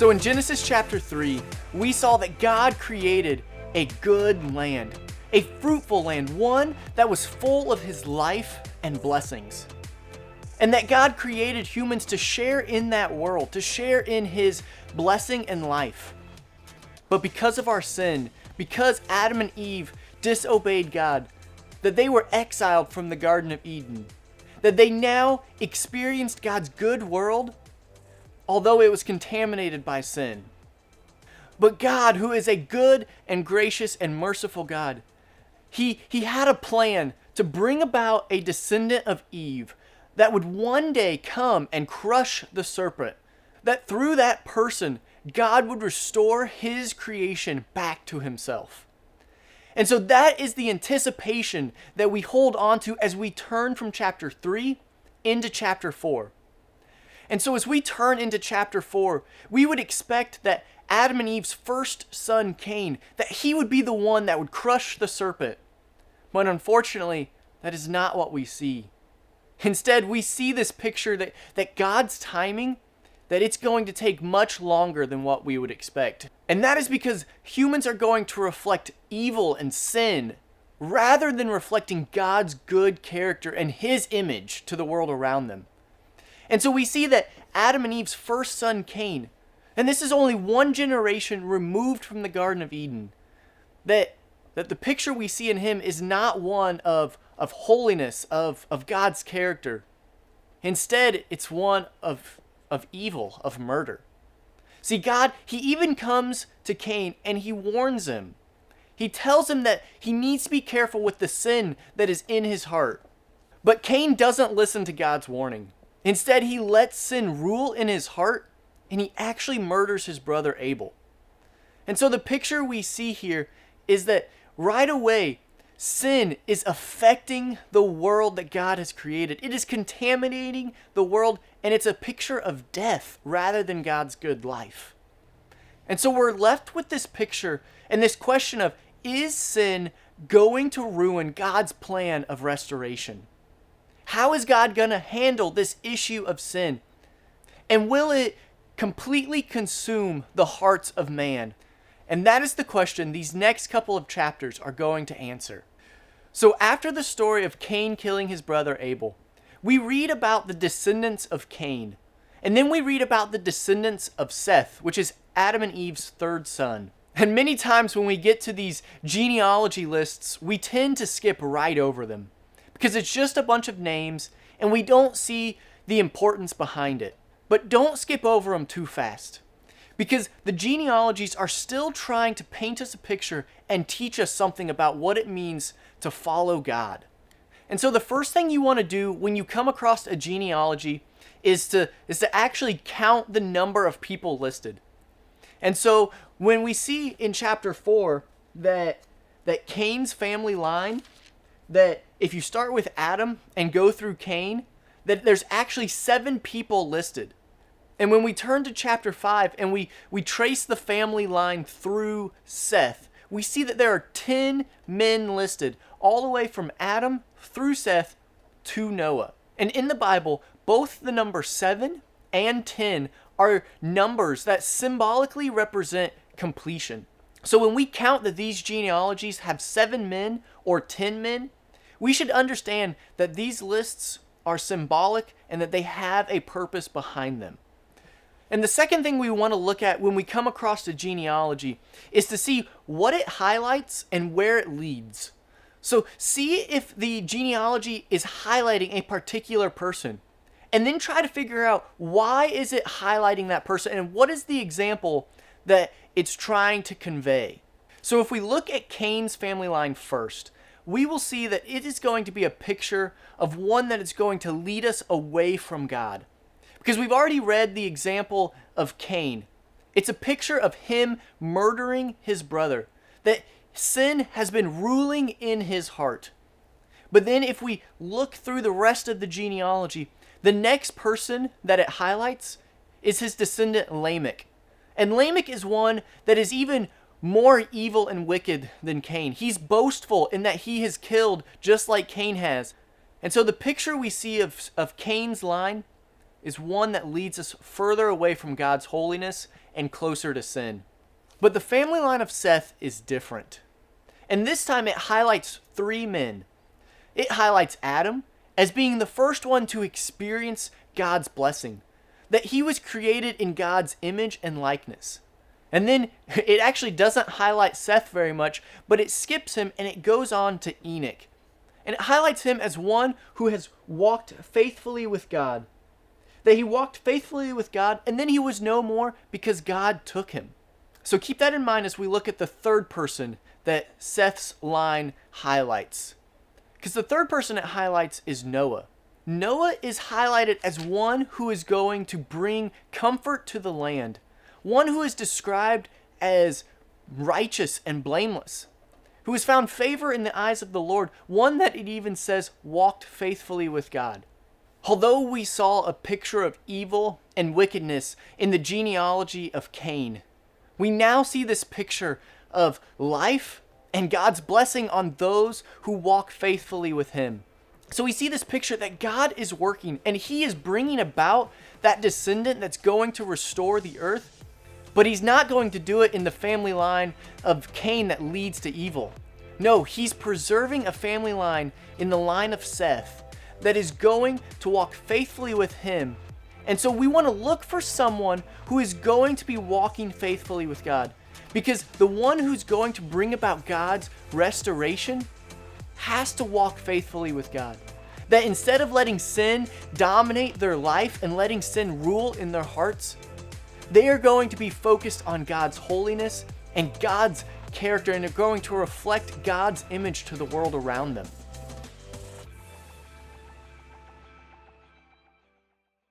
So in Genesis chapter 3, we saw that God created a good land, a fruitful land, one that was full of his life and blessings. And that God created humans to share in that world, to share in his blessing and life. But because of our sin, because Adam and Eve disobeyed God, that they were exiled from the Garden of Eden, that they now experienced God's good world, although it was contaminated by sin. But God, who is a good and gracious and merciful God, he had a plan to bring about a descendant of Eve that would one day come and crush the serpent, that through that person, God would restore his creation back to himself. And so that is the anticipation that we hold on to as we turn from chapter 3 into chapter 4. And so as we turn into chapter 4, we would expect that Adam and Eve's first son, Cain, that he would be the one that would crush the serpent. But unfortunately, that is not what we see. Instead, we see this picture that God's timing, that it's going to take much longer than what we would expect. And that is because humans are going to reflect evil and sin rather than reflecting God's good character and his image to the world around them. And so we see that Adam and Eve's first son, Cain, and this is only one generation removed from the Garden of Eden, that the picture we see in him is not one of holiness, of God's character. Instead, it's one of evil, of murder. See, God, he even comes to Cain and he warns him. He tells him that he needs to be careful with the sin that is in his heart. But Cain doesn't listen to God's warning. Instead, he lets sin rule in his heart, and he actually murders his brother Abel. And so the picture we see here is that right away, sin is affecting the world that God has created. It is contaminating the world, and it's a picture of death rather than God's good life. And so we're left with this picture and this question of, is sin going to ruin God's plan of restoration? How is God going to handle this issue of sin? And will it completely consume the hearts of man? And that is the question these next couple of chapters are going to answer. So after the story of Cain killing his brother Abel, we read about the descendants of Cain. And then we read about the descendants of Seth, which is Adam and Eve's third son. And many times when we get to these genealogy lists, we tend to skip right over them, because it's just a bunch of names and we don't see the importance behind it. But don't skip over them too fast, because the genealogies are still trying to paint us a picture and teach us something about what it means to follow God. And so the first thing you want to do when you come across a genealogy is to actually count the number of people listed. And so when we see in chapter 4 that Cain's family line, that if you start with Adam and go through Cain, that there's actually 7 people listed. And when we turn to chapter 5 and we trace the family line through Seth, we see that there are 10 men listed, all the way from Adam through Seth to Noah. And in the Bible, both the number 7 and 10 are numbers that symbolically represent completion. So when we count that these genealogies have 7 men or 10 men, we should understand that these lists are symbolic and that they have a purpose behind them. And the second thing we want to look at when we come across a genealogy is to see what it highlights and where it leads. So see if the genealogy is highlighting a particular person, and then try to figure out why is it highlighting that person and what is the example that it's trying to convey. So if we look at Cain's family line first, we will see that it is going to be a picture of one that is going to lead us away from God. Because we've already read the example of Cain. It's a picture of him murdering his brother, that sin has been ruling in his heart. But then if we look through the rest of the genealogy, the next person that it highlights is his descendant Lamech. And Lamech is one that is even more evil and wicked than Cain. He's boastful in that he has killed just like Cain has. And so the picture we see of Cain's line is one that leads us further away from God's holiness and closer to sin. But the family line of Seth is different. And this time it highlights 3 men. It highlights Adam as being the first one to experience God's blessing, that he was created in God's image and likeness. And then it actually doesn't highlight Seth very much, but it skips him and it goes on to Enoch. And it highlights him as one who has walked faithfully with God. That he walked faithfully with God and then he was no more because God took him. So keep that in mind as we look at the third person that Seth's line highlights. Because the third person it highlights is Noah. Noah is highlighted as one who is going to bring comfort to the land. One who is described as righteous and blameless. Who has found favor in the eyes of the Lord. One that it even says walked faithfully with God. Although we saw a picture of evil and wickedness in the genealogy of Cain, we now see this picture of life and God's blessing on those who walk faithfully with him. So we see this picture that God is working and he is bringing about that descendant that's going to restore the earth, but he's not going to do it in the family line of Cain that leads to evil. No, he's preserving a family line in the line of Seth that is going to walk faithfully with him. And so we want to look for someone who is going to be walking faithfully with God. Because the one who's going to bring about God's restoration has to walk faithfully with God. That instead of letting sin dominate their life and letting sin rule in their hearts, they are going to be focused on God's holiness and God's character, and they're going to reflect God's image to the world around them.